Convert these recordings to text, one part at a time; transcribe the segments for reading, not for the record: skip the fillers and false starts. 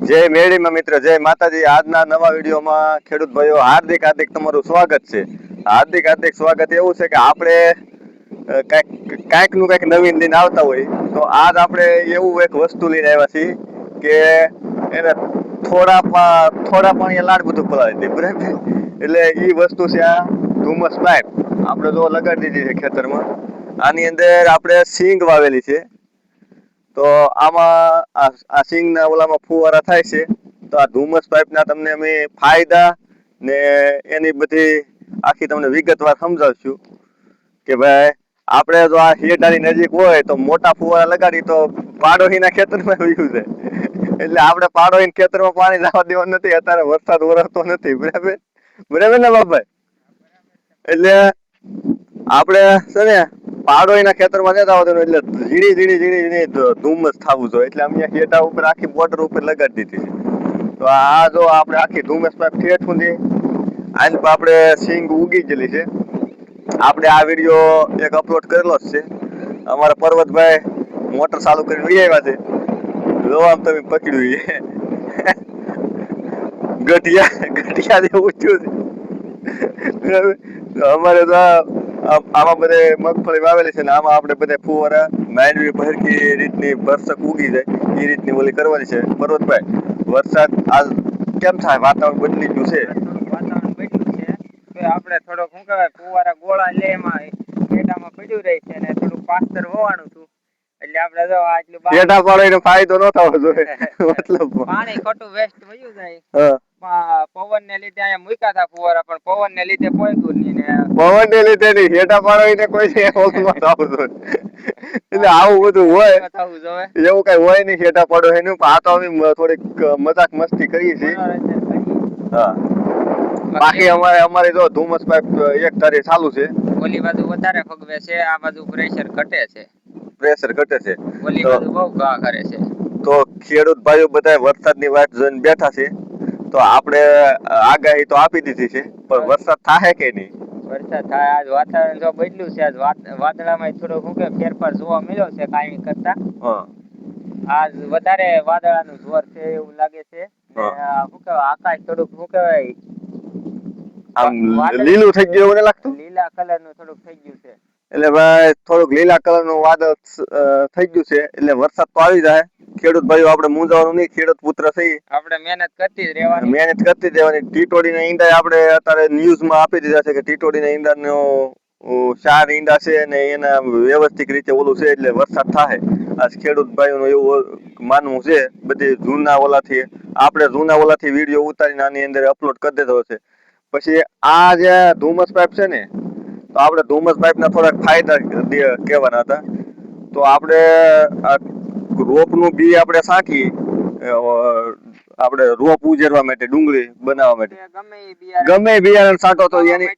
જય મેળીમાં મિત્ર, જય માતાજી. આજના નવા વિડીયોમાં ખેડૂત ભાઈઓ હાર્દિક હાર્દિક તમારું સ્વાગત છે. હાર્દિક હાર્દિક સ્વાગત એવું છે કે આપણે કાંઈક નું કાંઈક નવીન લઈને આવતા હોય, તો આજ આપણે એવું એક વસ્તુ લઈને આવ્યા છીએ કે એને થોડા પાણી લાડ બધું પલાળી દે, બરાબર. એટલે એ વસ્તુ છે આ ધુમ્મસ પાઇપ. આપણે જો લગાડી દીધી છે ખેતરમાં. આની અંદર આપણે સિંગ વાવેલી છે. તો આમાં આ સિંગના ઓલામાં ફુવારા થાય છે. તો આ ધુમ્મસ પાઇપના તમને અમે ફાયદા ને એની બધી આખી તમને વિગતવાર સમજાવશું કે ભાઈ આપણે જો આ હેઠાની નજીક હોય તો મોટા ફુવારા લગાડી તો પાડોશીના ખેતરમાં વયું જાય. એટલે આપણે પાડોશીના ખેતરમાં પાણી જવા દેવાનું નથી. અત્યારે વરસાદ વરસતો નથી, બરાબર બરાબર ને બાપભાઈ? એટલે આપણે છે ને પાડોશીના ખેતરમાં નથી આવતું, એટલે ઝીણી ધુમ્મસ થવું જોઈએ. એટલે અમે હેઠા ઉપર આખી બોર્ડર ઉપર લગાડી દીધી. તો આ જો આપણે આખી ધુમ્મસ પાઇપ ઠેઠ સુધી આની પર આપણે સિંગ ઉગી ગયેલી છે. આપણે આ વિડીયો એક અપલોડ કરેલો જ છે. અમારા પર્વતભાઈ મોટર ચાલુ કરીને લઈ આવ્યા છે. જો આમ તમે પકડ્યું છે ગઠિયા જેવું થયું છે. અમારે તો આમાં બધે મગફળી વાવેલી છે ને આમાં આપણે બધે ફુવારા માંડવી ભરકી રીતની બરસક ઉગી જાય એ રીતની ઓલી કરવાની છે. પર્વતભાઈ, વરસાદ આ કેમ થાય? વાતાવરણ બદલી ગયું છે. વાતાવરણ બદલ્યું છે તો આપણે થોડોક શું કહેવાય ફુવારા ગોળા લે એમાં પેટામાં પડ્યું રહે છે અને થોડુંક પાસ્તર હોવાનું હતું. એટલે આપણે જો આટલું પેટા પાડો ફાયદો ન થવો જોઈએ. મતલબ પાણી ખોટું વેસ્ટ વયું જાય. પવન ને લીધે અહીંયા મૂક્યા હતા ફુવારા, પણ પવન ને લીધે પોઈગું નહીં ને પવન ને લીધે નહીં, હેઠા પાડો કોઈ ઓલું ન થવું જોઈએ. એટલે આવું બધું હોય થવું જોઈએ. એવું કઈ હોય નહીં. હેઠા પાડો એનું આ તો અમે થોડીક મજાક મસ્તી કરીએ છીએ. હા, બાકી અમારે જો ધુમ્મસ પાઇપ એક ધારી ચાલુ છે. ઓલી બાજુ વધારે ફગવે છે, આ બાજુ પ્રેશર ઘટે છે. પ્રેશર ઘટે છે. ઓલી બાજુ બહુ ઘા કરે છે. તો ખેડૂત ભાઈઓ બધા વરસાદની વાત જોઈને બેઠા છે. તો આપણે આગાહી તો આપી દીધી છે, પણ વરસાદ થાય કે નહીં? વરસાદ થાય. આજ વાતાવરણ જો બદલ્યું છે. આજ વાદળામાં થોડો શું કે ફેરફાર જોવા મળ્યો છે કાયમી કરતા. આજ વધારે વાદળાનું જોર છે એવું લાગે છે. શું કહેવાય આકાશ થોડુંક શું કહેવાય આમ લીલું થઈ ગયું એવું લાગતું. લીલા કલરનું થોડુંક થઈ ગયું છે. એટલે ભાઈ થોડુંક લીલા કલરનું વાદળ થઈ ગયું છે. એટલે વરસાદ તો આવી જાય. ખેડૂત ભાઈઓ આપણે મૂંઝાવાનું નહીં. ખેડૂત પુત્ર થઈ આપણે મહેનત કરતી જ રહેવાની. મહેનત કરતી જ રહેવાની. ટીટોડીના ઈંડા આપણે અત્યારે ન્યૂઝમાં આપી દીધા છે કે ટીટોડીના ઈંડાનો 4 ઈંડા છે ને એના વ્યવસ્થિત રીતે ઓલું છે એટલે વરસાદ થાય. આજ ખેડૂત ભાઈઓનું એવું માનવું છે. બધી જૂના ઓલાથી આપણે જૂના ઓલાથી વિડીયો ઉતારીને આની અંદર અપલોડ કરી દેતો છે. પછી આ જે ધુમ્મસ પાઇપ છે ને, તો આપણે ધુમ્મસ પાઇપના થોડાક ફાયદા કહેવાના હતા. તો આપણે રોપનું બી આપણે સાંકી આપણે રોપ ઉજેરવા માટે, ડુંગળી બનાવવા માટે ગમે બિયારણ છાંટો તો એની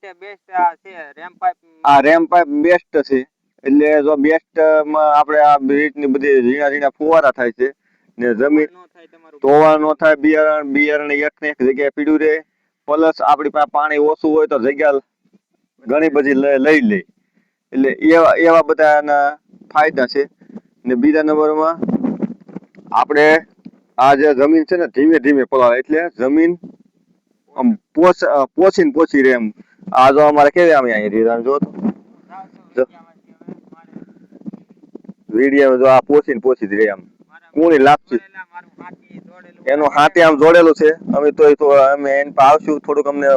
આ રેમ પાઇપ બેસ્ટ છે. એટલે જો બેસ્ટમાં આપણે આ રીતની બધી ઝીણા ફુવારા થાય છે ને જમીન ધોવા ન થાય. બિયારણ એક ને એક જગ્યાએ પીડ્યું રહે. પ્લસ આપણી પાસે પાણી ઓછું હોય તો જગ્યા ઘણી બધી લઈ લે. એટલે એવા બધા એના ફાયદા છે. ને બીજા નંબરમાં આપણે આ જે જમીન છે ને ધીમે ધીમે પલાળે, એટલે જમીન આમ પોચી રહે એમ. આ જો અમારે કેવી આમ અહીંયા જો વિડીયો જો આ પોચી જ રહે એમ. કુણી લાગશે એનું હાથે આમ જોડેલું છે. અમે તો અમે એની પર આવશું. થોડુંક અમને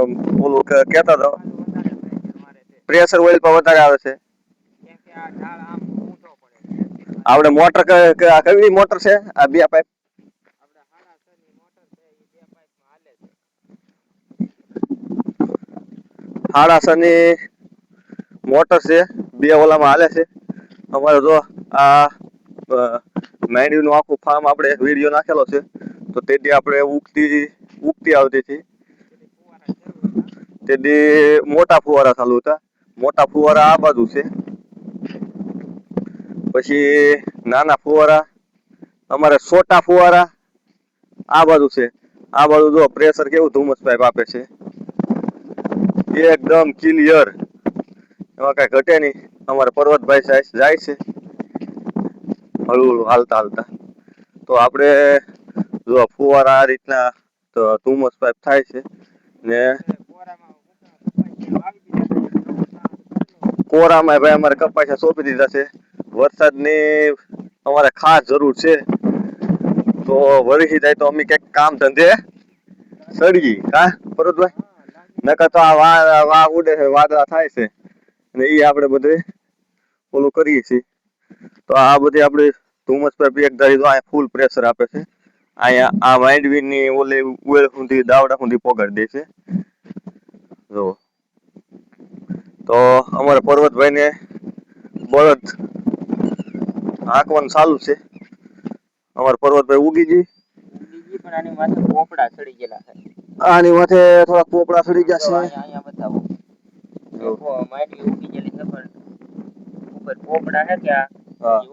ઓલું કહેતા હતા પ્રેશર ઓઇલ પર વધારે આવે છે. આપણે મોટર કેવી મોટર છે આ બે પાઇપ? હાડાસની મોટર છે. બે ઓલામાં હાલે છે. અમારે જો આ માંડવીનું આખું ફાર્મ આપણે એક વિડીયો નાખેલો છે. તો તેથી આપણે ઉગતી આવતી હતી. તેથી મોટા ફુવારા ચાલુ હતા. મોટા ફુવારા આ બાજુ છે. પછી નાના ફુવારા અમારે છોટા ફુવારા આ બાજુ છે. આ બાજુ જો પ્રેશર કેવું ધુમ્મસ પાઇપ આપે છે. એકદમ ક્લિયર, એમાં કઈ ઘટે નહીં. અમારે પર્વતભાઈ સાહેબ જાય છે હળવું હાલતા હાલતા. તો આપણે જો ફુવારા આ રીતના તો ધુમ્મસ પાઇપ થાય છે ને કોરામાં ભાઈ અમારે કપાસિયા સોંપી દીધા છે. વરસાદની અમારે ખાસ જરૂર છે. તો વરસી જાય તો અમે ક્યાંક કામ ધંધે સળગી હા ભરતભાઈ, નકર તો આ વા ઉડે છે, વાદળા થાય છે અને એ આપણે બધે ઓલું કરીએ છીએ. તો આ બધી આપણે ધુમ્મસ પાઇપ એક ધારી તો ફૂલ પ્રેશર આપે છે. અહીંયા આ માંડવીની ઓલે ઉવેલ સુધી દાવડા સુધી પોગાડી દે છે. જો તો અમારા પર્વતભાઈને બળદ હાંકવાનું ચાલુ છે. અમારા પર્વતભાઈ ઉગી ગઈ પણ આની માથે પોપડા ચડી ગયેલા છે. આની માથે થોડા પોપડા ચડી ગયા છે. અહીંયા બતાવો માંડવી ઉગી ગયેલી છે પણ ઉપર પોપડા છે કે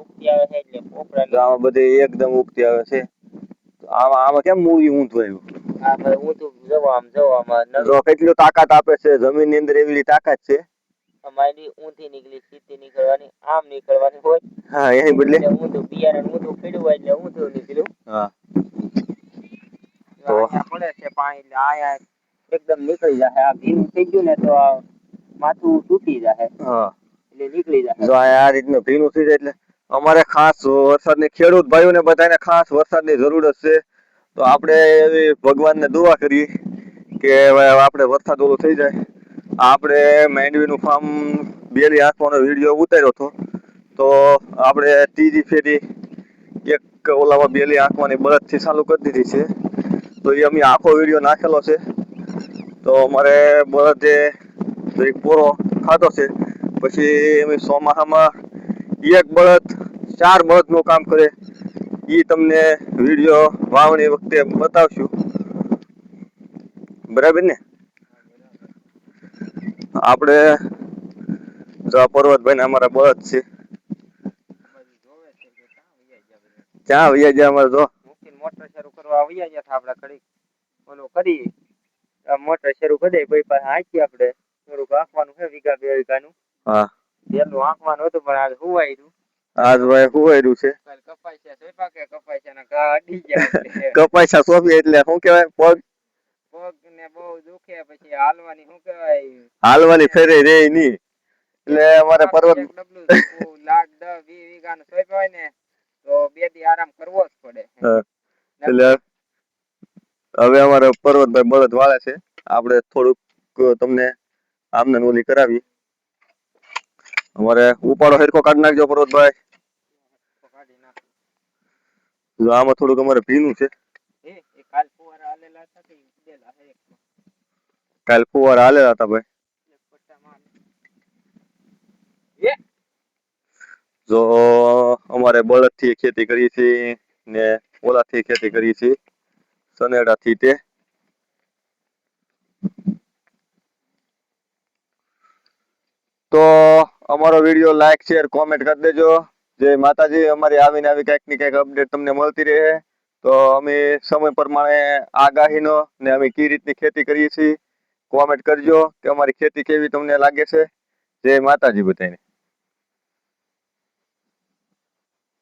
ઉગતી આવે છે એટલે પોપડા આમાં બધી એકદમ ઉગતી આવે છે. આમાં કેમ મૂવી ઊંધું આવ્યું? હા ભાઈ ઊંધું જવો આમાં જો કેટલી તાકાત આપે છે. જમીનની અંદર એવી તાકાત છે. માંડવી ઊંધી નીકળી, સીધી નીકળવાની, આમ નીકળવાની હોય. હા એની બદલે ઊંધું બિયારણ ઊંધું ખેડ્યું હોય એટલે ઊંધું નીકળ્યું. હા તો અહીંયા પડે છે પાણી એટલે આયા એકદમ નીકળી જાય. આ ભીનું થઈ ગયું ને તો માથું તૂટી જાય. હા એટલે નીકળી જાય. જો આ રીતનું ભીનું થઈ જાય એટલે અમારે ખાસ વરસાદની ખેડૂત ભાઈઓને બધાને ખાસ વરસાદની જરૂર છે. તો આપણે એવી ભગવાનને દુઆ કરીએ કે આપણે વરસાદ ઓલો થઈ જાય. આપણે માંડવીનું ફાર્મ બેલી આંખવાનો વિડીયો ઉતાર્યો હતો. તો આપણે ત્રીજી ફેરી એક ઓલામાં બેલી આંખવાની બળદથી ચાલુ કરી દીધી છે. તો એ અમે આખો વિડીયો નાખેલો છે. તો અમારે બળદે પૂરો ખાધો છે. પછી અમે ચોમાસામાં એક બળદ 4 બળદનું કામ કરે એ તમને વિડીયો વાવણી વખતે બતાવશું. બરાબર ને? આપણે પર્વતભાઈ ને અમારા બળદ છે. ક્યાં વૈયા ગયા અમારે જો મોટર શરૂ કરવા આવ્યા ગયા હતા. આપણે ઘડી ઓલું કરી મોટર શરૂ કરી ભાઈ પાસે હાંકી આપણે થોડુંક આંકવાનું છે વીઘા 2 વીઘાનું. હા પેલું આંકવાનું હતું પણ આજ હુવાઈ રહ્યું. આજ ભાઈ હુવાયરું છે. કપાસિયા સોંપ્યા કે કપાસિયાના ઘા અડી ગયા. કપાસિયા સોંપી એટલે શું કહેવાય પગ ને બહુ દુખે પછી હાલવાની શું કહેવાય હાલવાની ફેરે રે નહીં. એટલે અમારે પર્વત લાખ 10-20 વીઘાનું સોંપ્યા હોય ને તો 2 દી આરામ કરવો જ પડે. એટલે હવે અમારે પર્વતભાઈ બળદ વાળે છે. આપણે થોડુંક તમને આમને ઓલી કરાવી. અમારે ઉપાડો હેરકો કાઢી નાખજો પર્વતભાઈ. આમાં થોડુંક અમારે ભીનું છે. કાલ ફુવારા હાલેલા હતા ભાઈ. જો અમારે બળદ થી ખેતી કરી છે ને ઓલા થી ખેતી કરી છે સનેડા થી તે. તો અમારો વિડીયો લાઈક શેર કોમેન્ટ કરી દેજો. જય માતાજી. અમારી આવીને આવી કંઈક ની કંઈક અપડેટ તમને મળતી રહે. તો અમે સમય પ્રમાણે આગાહીનો ને અમે કઈ રીતની ખેતી કરીએ છીએ કોમેન્ટ કરજો કે અમારી ખેતી કેવી તમને લાગે છે. જય માતાજી બધાને.